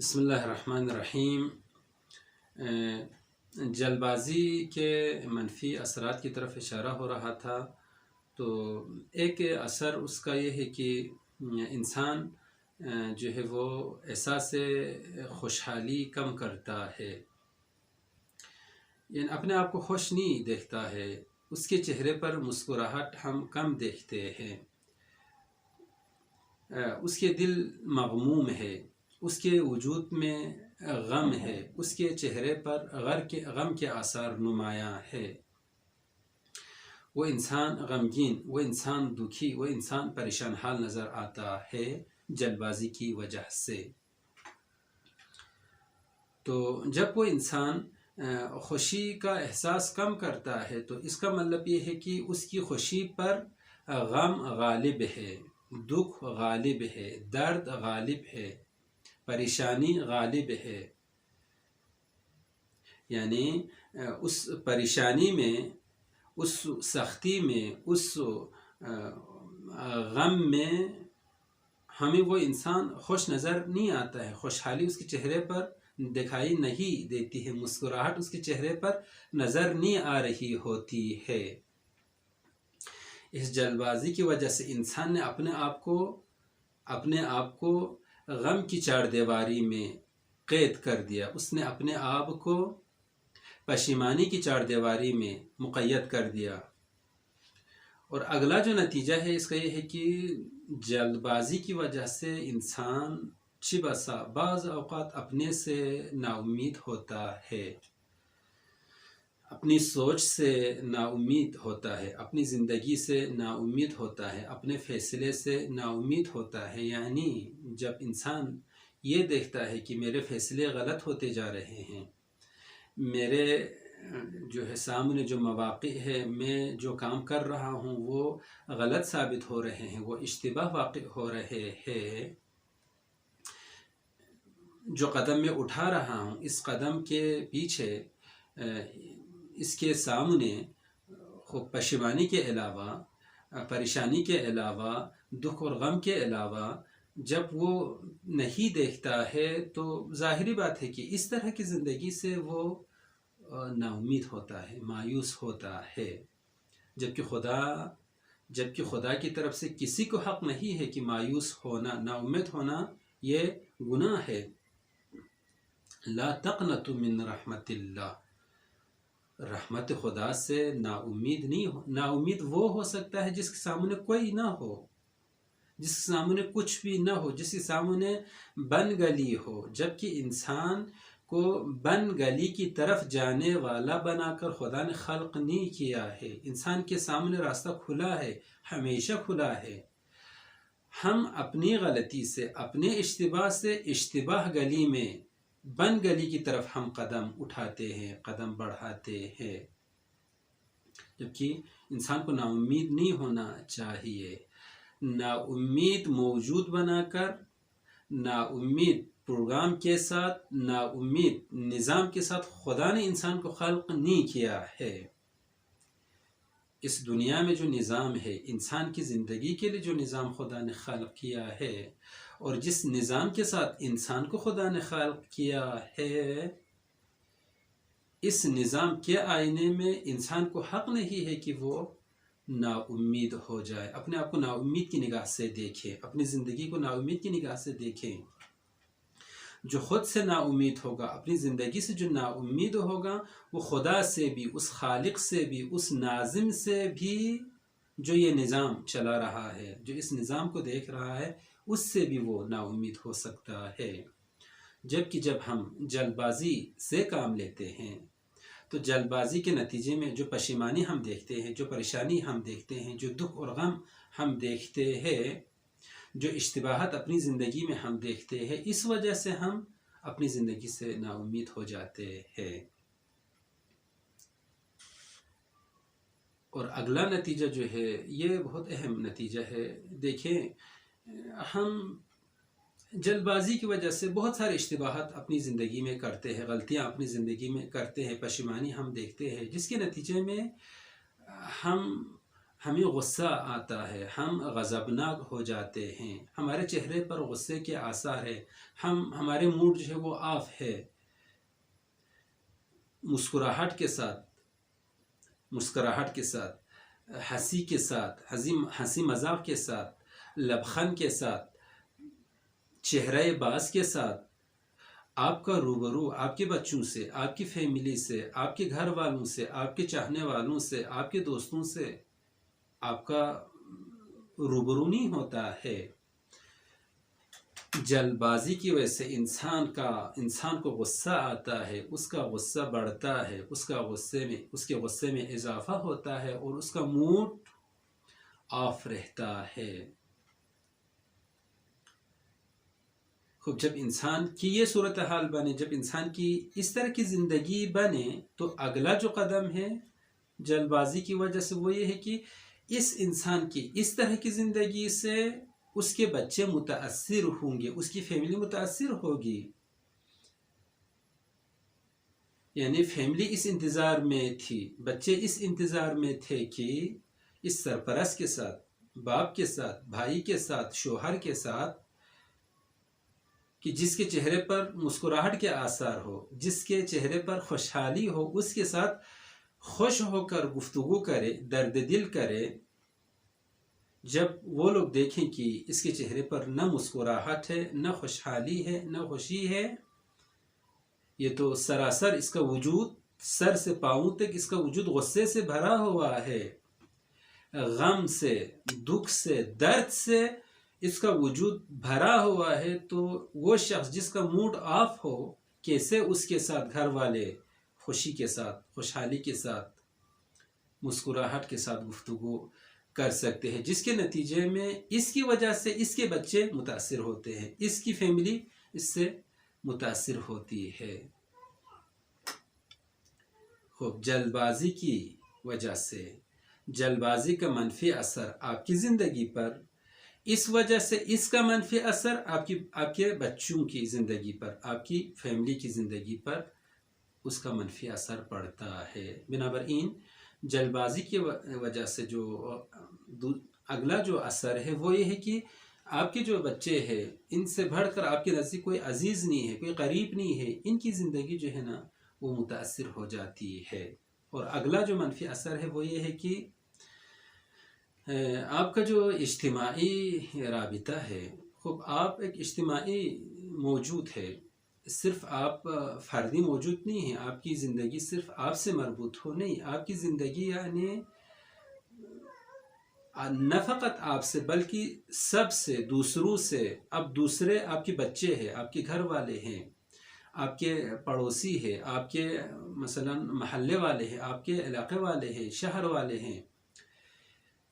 بسم اللہ الرحمن الرحیم۔ جلد بازی کے منفی اثرات کی طرف اشارہ ہو رہا تھا، تو ایک اثر اس کا یہ ہے کہ انسان جو ہے وہ احساس خوشحالی کم کرتا ہے، یعنی اپنے آپ کو خوش نہیں دیکھتا ہے، اس کے چہرے پر مسکراہٹ ہم کم دیکھتے ہیں، اس کے دل مغموم ہے، اس کے وجود میں غم ہے، اس کے چہرے پر غم کے آثار نمایاں ہے۔ وہ انسان غمگین، وہ انسان دکھی، وہ انسان پریشان حال نظر آتا ہے جلد بازی کی وجہ سے۔ تو جب وہ انسان خوشی کا احساس کم کرتا ہے تو اس کا مطلب یہ ہے کہ اس کی خوشی پر غم غالب ہے، دکھ غالب ہے، درد غالب ہے، پریشانی غالب ہے، یعنی اس پریشانی میں، اس سختی میں، اس غم میں ہمیں وہ انسان خوش نظر نہیں آتا ہے، خوشحالی اس کے چہرے پر دکھائی نہیں دیتی ہے، مسکراہٹ اس کے چہرے پر نظر نہیں آ رہی ہوتی ہے۔ اس جلد بازی کی وجہ سے انسان نے اپنے آپ کو غم کی چار دیواری میں قید کر دیا، اس نے اپنے آپ کو پشیمانی کی چار دیواری میں مقید کر دیا۔ اور اگلا جو نتیجہ ہے اس کا یہ ہے کہ جلد بازی کی وجہ سے انسان بعض اوقات اپنے سے نا امید ہوتا ہے، اپنی سوچ سے نا امید ہوتا ہے، اپنی زندگی سے نا امید ہوتا ہے، اپنے فیصلے سے نا امید ہوتا ہے۔ یعنی جب انسان یہ دیکھتا ہے کہ میرے فیصلے غلط ہوتے جا رہے ہیں، میرے جو ہے سامنے جو مواقع ہے، میں جو کام کر رہا ہوں وہ غلط ثابت ہو رہے ہیں، وہ اشتباہ واقع ہو رہے ہیں، جو قدم میں اٹھا رہا ہوں اس قدم کے پیچھے اس کے سامنے پشیمانی کے علاوہ، پریشانی کے علاوہ، دکھ اور غم کے علاوہ جب وہ نہیں دیکھتا ہے تو ظاہری بات ہے کہ اس طرح کی زندگی سے وہ نا امید ہوتا ہے، مایوس ہوتا ہے، جبکہ خدا کی طرف سے کسی کو حق نہیں ہے کہ مایوس ہونا، نا امید ہونا یہ گناہ ہے۔ لا تقنطوا من رحمت اللہ، رحمت خدا سے نا امید وہ ہو سکتا ہے جس کے سامنے کوئی نہ ہو، جس کے سامنے کچھ بھی نہ ہو، جس کے سامنے بن گلی ہو، جبکہ انسان کو بن گلی کی طرف جانے والا بنا کر خدا نے خلق نہیں کیا ہے۔ انسان کے سامنے راستہ کھلا ہے، ہمیشہ کھلا ہے۔ ہم اپنی غلطی سے، اپنے اشتباہ سے اشتباہ گلی میں، بن گلی کی طرف ہم قدم اٹھاتے ہیں، قدم بڑھاتے ہیں، جبکہ انسان کو نا امید نہیں ہونا چاہیے۔ نا امید موجود بنا کر، نا امید پروگرام کے ساتھ، نا امید نظام کے ساتھ خدا نے انسان کو خلق نہیں کیا ہے۔ اس دنیا میں جو نظام ہے، انسان کی زندگی کے لیے جو نظام خدا نے خلق کیا ہے، اور جس نظام کے ساتھ انسان کو خدا نے خلق کیا ہے، اس نظام کے آئینے میں انسان کو حق نہیں ہے کہ وہ نا امید ہو جائے، اپنے آپ کو نا امید کی نگاہ سے دیکھیں، اپنی زندگی کو نا امید کی نگاہ سے دیکھیں۔ جو خود سے نا امید ہوگا، اپنی زندگی سے جو نا امید ہوگا، وہ خدا سے بھی، اس خالق سے بھی، اس ناظم سے بھی جو یہ نظام چلا رہا ہے، جو اس نظام کو دیکھ رہا ہے، اس سے بھی وہ نا امید ہو سکتا ہے۔ جبکہ جب ہم جلد بازی سے کام لیتے ہیں تو جلد بازی کے نتیجے میں جو پشیمانی ہم دیکھتے ہیں، جو پریشانی ہم دیکھتے ہیں، جو دکھ اور غم ہم دیکھتے ہیں، جو اشتباہات اپنی زندگی میں ہم دیکھتے ہیں، اس وجہ سے ہم اپنی زندگی سے نا امید ہو جاتے ہیں۔ اور اگلا نتیجہ جو ہے یہ بہت اہم نتیجہ ہے۔ دیکھیں، ہم جلد بازی کی وجہ سے بہت سارے اشتباہات اپنی زندگی میں کرتے ہیں، غلطیاں اپنی زندگی میں کرتے ہیں، پشیمانی ہم دیکھتے ہیں، جس کے نتیجے میں ہمیں غصہ آتا ہے، ہم غضبناک ہو جاتے ہیں، ہمارے چہرے پر غصے کے آثار ہے، ہمارے موڈ جو ہے وہ آف ہے، مسکراہٹ کے ساتھ ہنسی کے ساتھ، ہنسی مذاق کے ساتھ، لبخند کے ساتھ، چہرہ باز کے ساتھ آپ کا روبرو آپ کے بچوں سے، آپ کی فیملی سے، آپ کے گھر والوں سے، آپ کے چاہنے والوں سے، آپ کے دوستوں سے آپ کا روبرو نہیں ہوتا ہے۔ جلد بازی کی وجہ سے انسان کو غصہ آتا ہے، اس کا غصہ بڑھتا ہے، اس کے غصے میں اضافہ ہوتا ہے اور اس کا موڈ آف رہتا ہے۔ خوب جب انسان کی یہ صورتحال بنے، جب انسان کی اس طرح کی زندگی بنے، تو اگلا جو قدم ہے جلد بازی کی وجہ سے وہ یہ ہے کہ اس انسان کی اس طرح کی زندگی سے اس کے بچے متاثر ہوں گے، اس کی فیملی متاثر ہوگی۔ یعنی فیملی اس انتظار میں تھی، بچے اس انتظار میں تھے کہ اس سرپرست کے ساتھ، باپ کے ساتھ، بھائی کے ساتھ، شوہر کے ساتھ، کہ جس کے چہرے پر مسکراہٹ کے آثار ہو، جس کے چہرے پر خوشحالی ہو، اس کے ساتھ خوش ہو کر گفتگو کرے، درد دل کرے۔ جب وہ لوگ دیکھیں کہ اس کے چہرے پر نہ مسکراہٹ ہے، نہ خوشحالی ہے، نہ خوشی ہے، یہ تو سراسر اس کا وجود سر سے پاؤں تک اس کا وجود غصے سے بھرا ہوا ہے، غم سے، دکھ سے، درد سے اس کا وجود بھرا ہوا ہے، تو وہ شخص جس کا موڈ آف ہو، کیسے اس کے ساتھ گھر والے خوشی کے ساتھ، خوشحالی کے ساتھ، مسکراہٹ کے ساتھ گفتگو کر سکتے ہیں، جس کے نتیجے میں اس کی وجہ سے اس کے بچے متاثر ہوتے ہیں، اس کی فیملی اس سے متاثر ہوتی ہے۔ خوب جلد بازی کی وجہ سے، جلد بازی کا منفی اثر آپ کی زندگی پر، اس وجہ سے اس کا منفی اثر آپ کے بچوں کی زندگی پر، آپ کی فیملی کی زندگی پر اس کا منفی اثر پڑتا ہے۔ بنابراین جلد بازی کی وجہ سے جو اگلا جو اثر ہے وہ یہ ہے کہ آپ کے جو بچے ہیں، ان سے بڑھ کر آپ کے نزدیک کوئی عزیز نہیں ہے، کوئی قریب نہیں ہے، ان کی زندگی جو ہے نا وہ متاثر ہو جاتی ہے۔ اور اگلا جو منفی اثر ہے وہ یہ ہے کہ آپ کا جو اجتماعی رابطہ ہے، خوب آپ ایک اجتماعی موجود ہے، صرف آپ فردی موجود نہیں ہیں، آپ کی زندگی صرف آپ سے مربوط ہو نہیں، آپ کی زندگی یعنی نہ فقط آپ سے بلکہ سب سے، دوسروں سے، اب دوسرے آپ کے بچے ہیں، آپ کے گھر والے ہیں، آپ کے پڑوسی ہیں، آپ کے مثلا محلے والے ہیں، آپ کے علاقے والے ہیں، شہر والے ہیں،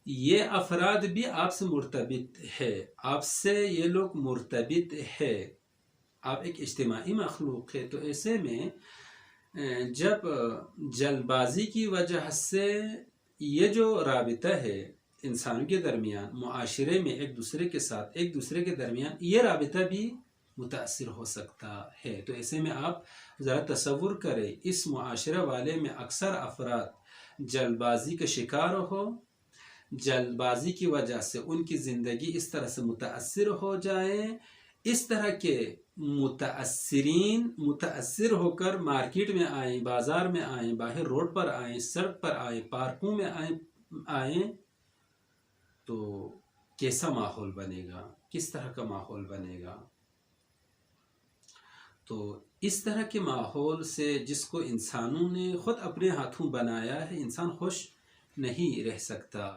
یہ افراد بھی آپ سے مرتبط ہے، آپ سے یہ لوگ مرتبط ہے، آپ ایک اجتماعی مخلوق ہے۔ تو ایسے میں جب جلد بازی کی وجہ سے یہ جو رابطہ ہے انسانوں کے درمیان، معاشرے میں ایک دوسرے کے ساتھ، ایک دوسرے کے درمیان، یہ رابطہ بھی متاثر ہو سکتا ہے۔ تو ایسے میں آپ ذرا تصور کریں، اس معاشرے والے میں اکثر افراد جلد بازی کا شکار ہو، جلد بازی کی وجہ سے ان کی زندگی اس طرح سے متاثر ہو جائے، اس طرح کے متاثر ہو کر مارکیٹ میں آئیں، بازار میں آئیں، باہر روڈ پر آئیں، سڑک پر آئیں، پارکوں میں آئیں، تو کیسا ماحول بنے گا، کس طرح کا ماحول بنے گا؟ تو اس طرح کے ماحول سے، جس کو انسانوں نے خود اپنے ہاتھوں بنایا ہے، انسان خوش نہیں رہ سکتا۔